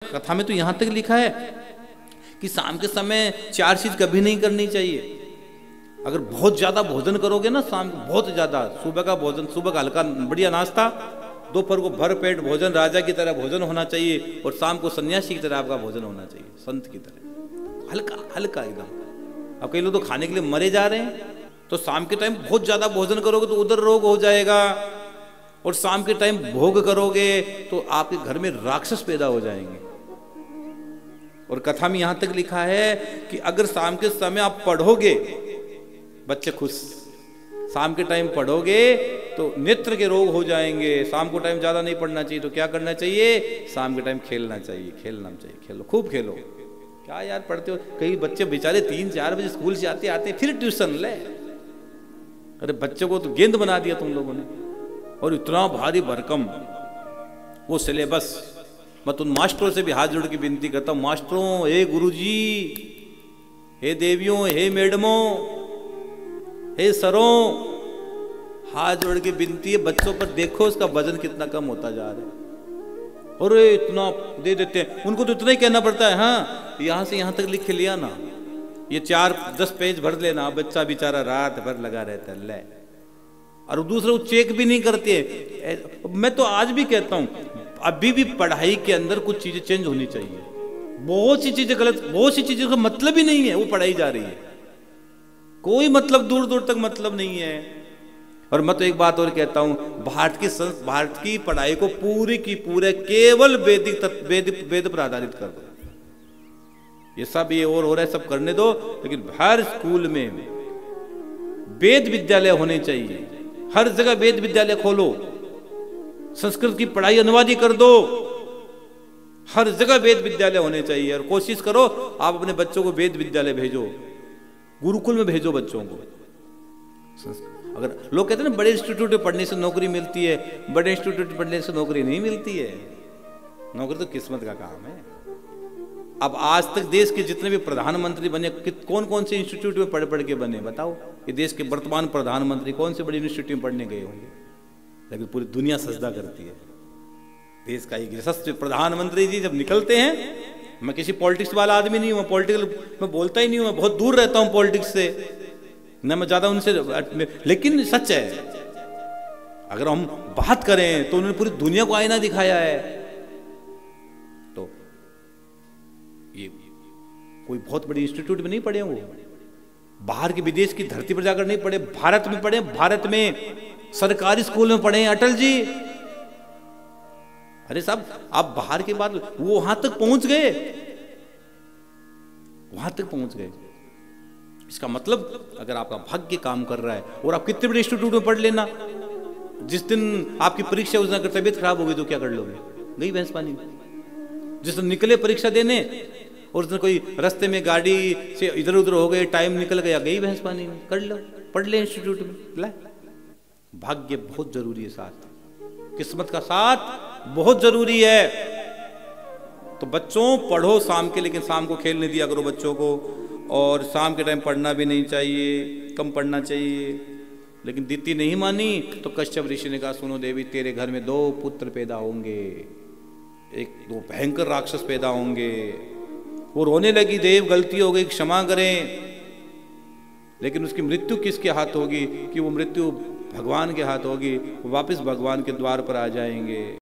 कथा में तो यहां तक लिखा है कि शाम के समय चार चीज कभी नहीं करनी चाहिए। अगर बहुत ज्यादा भोजन करोगे ना शाम को, बहुत ज्यादा, सुबह का भोजन, सुबह का हल्का बढ़िया नाश्ता, दोपहर को भर पेट भोजन, राजा की तरह भोजन होना चाहिए, और शाम को सन्यासी की तरह आपका भोजन होना चाहिए, संत की तरह, हल्का हल्का एकदम। अब कई लोग तो खाने के लिए मरे जा रहे हैं, तो शाम के टाइम बहुत ज्यादा भोजन करोगे तो उधर रोग हो जाएगा, और शाम के टाइम भोग करोगे तो आपके घर में राक्षस पैदा हो जाएंगे। और कथा में यहां तक लिखा है कि अगर शाम के समय आप पढ़ोगे, बच्चे खुश, शाम के टाइम पढ़ोगे तो नेत्र के रोग हो जाएंगे। शाम को टाइम ज्यादा नहीं पढ़ना चाहिए, तो क्या करना चाहिए? शाम के टाइम खेलना चाहिए, खेलना चाहिए, खेलो, खूब खेलो। क्या यार पढ़ते हो? कई बच्चे बेचारे 3-4 बजे स्कूल से आते आते फिर ट्यूशन ले। अरे बच्चों को तो गेंद बना दिया तुम लोगों ने, और इतना भारी भरकम वो सिलेबस। मैं उन मास्टरों से भी हाथ जोड़ के विनती करता हूं, मास्टरों, हे गुरुजी, हे देवियों, हे मैडमों, हे सरों, हाथ जोड़ के विनती है, बच्चों पर देखो उसका वजन कितना कम होता जा रहा है। अरे इतना दे देते हैं, उनको तो इतना ही कहना पड़ता है, हाँ यहां से यहां तक लिख के लिया ना, ये 4-10 पेज भर लेना। बच्चा बेचारा रात भर लगा रहता है ले, और दूसरे को चेक भी नहीं करते। मैं तो आज भी कहता हूं, अभी भी पढ़ाई के अंदर कुछ चीजें चेंज होनी चाहिए। बहुत सी चीजें गलत, बहुत सी चीजों का मतलब ही नहीं है, वो पढ़ाई जा रही है, कोई मतलब दूर दूर तक मतलब नहीं है। और मैं तो एक बात और कहता हूं, भारत की पढ़ाई को पूरी की पूरे केवल वेद पर आधारित कर दो। ये सब ये और हो रहा है, सब करने दो, लेकिन हर स्कूल में वेद विद्यालय होने चाहिए, हर जगह वेद विद्यालय खोलो, संस्कृत की पढ़ाई अनुवादी कर दो, हर जगह वेद विद्यालय होने चाहिए। और कोशिश करो आप अपने बच्चों को वेद विद्यालय भेजो, गुरुकुल में भेजो बच्चों को। अगर लोग कहते हैं ना बड़े इंस्टीट्यूट में पढ़ने से नौकरी मिलती है, बड़े इंस्टीट्यूट में पढ़ने से नौकरी नहीं मिलती है, नौकरी तो किस्मत का काम है। अब आज तक देश के जितने भी प्रधानमंत्री बने, कौन कौन से इंस्टीट्यूट में पढ़ पढ़ के बने बताओ? ये देश के वर्तमान प्रधानमंत्री कौन से बड़े इंस्टीट्यूट में पढ़ने गए होंगे? लेकिन पूरी दुनिया सजदा करती है। देश का एक यशस्वी प्रधानमंत्री जी जब निकलते हैं, मैं किसी पॉलिटिक्स वाला आदमी नहीं हूं, पॉलिटिकल मैं बोलता ही नहीं हूं, मैं बहुत दूर रहता हूं पॉलिटिक्स से, न मैं ज्यादा उनसे, लेकिन सच है, अगर हम बात करें तो उन्होंने पूरी दुनिया को आईना दिखाया है। तो ये कोई बहुत बड़ी इंस्टीट्यूट में नहीं पढ़े वो, बाहर के विदेश की धरती पर जाकर नहीं पढ़े, भारत में पढ़े, भारत में सरकारी स्कूल में पढ़े अटल जी। अरे साहब आप बाहर के बाद वो वहां तक पहुंच गए, वहां तक पहुंच गए। इसका मतलब अगर आपका भाग्य काम कर रहा है, और आप कितने बड़े इंस्टीट्यूट में पढ़ लेना, जिस दिन आपकी परीक्षा, उस दिन अगर तबीयत खराब होगी तो क्या कर लोगे? गई भैंस पानी। जिस दिन निकले परीक्षा देने, और उस दिन कोई रास्ते में गाड़ी से इधर उधर हो गए, टाइम निकल गया, गई भैंस पानी में। कर लो, पढ़ ले इंस्टीट्यूट में। ला, भाग्य बहुत जरूरी है, साथ किस्मत का साथ बहुत जरूरी है। तो बच्चों पढ़ो शाम के, लेकिन शाम को खेलने दिया करो बच्चों को, और शाम के टाइम पढ़ना भी नहीं चाहिए, कम पढ़ना चाहिए। लेकिन दीदी नहीं मानी तो कश्यप ऋषि ने कहा, सुनो देवी, तेरे घर में 2 पुत्र पैदा होंगे, 2 भयंकर राक्षस पैदा होंगे। वो रोने लगी, देव गलती हो गई, क्षमा करें। लेकिन उसकी मृत्यु किसके हाथ होगी? कि वो मृत्यु भगवान के हाथ होगी, वो वापस भगवान के द्वार पर आ जाएंगे।